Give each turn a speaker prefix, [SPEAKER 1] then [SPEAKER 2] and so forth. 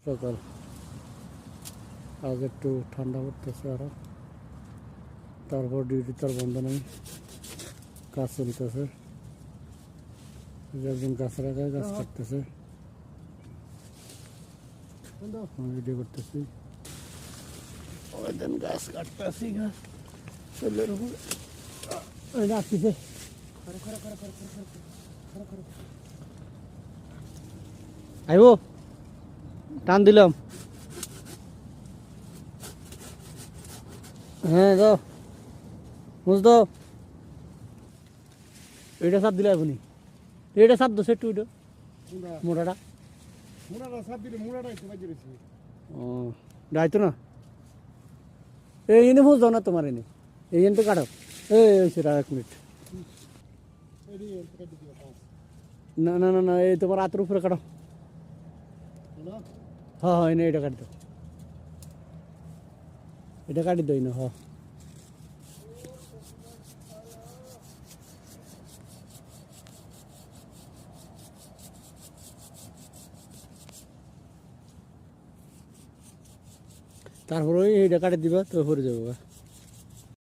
[SPEAKER 1] সকাল আজ একটু ঠান্ডা পড়তেছে আরো, তারপর ডিউটি তার বন্ধ নেই, কাজ চলতেছে। একজন গাছ রাখায় গাছ কাটতেছে, ভিডিও করতেছি। ওইদিন গাছ কাটতেছি, গাছ চুলের উপরে রাখতেছে। আইবো টান দিলাম। হ্যাঁ দাও, বুঝ দাও। এটা সাপ দিলে এখনই, এটা সাপ দোষ একটু মোটাটা। ও যাইতো না, এই এনে বুঝ দাও না তোমার, এনে এই এনে তো কাটো। এই সেটা 1 মিনিট। না না না না, এই তোমার হাতের উপরে কাটো। হ্যাঁ হ্যাঁ, এনে এটা কাটি দাও, এটা কাটি দাও না। হ্যাঁ তারপরে এইটা কাটি দিবা তো পরে যাবো।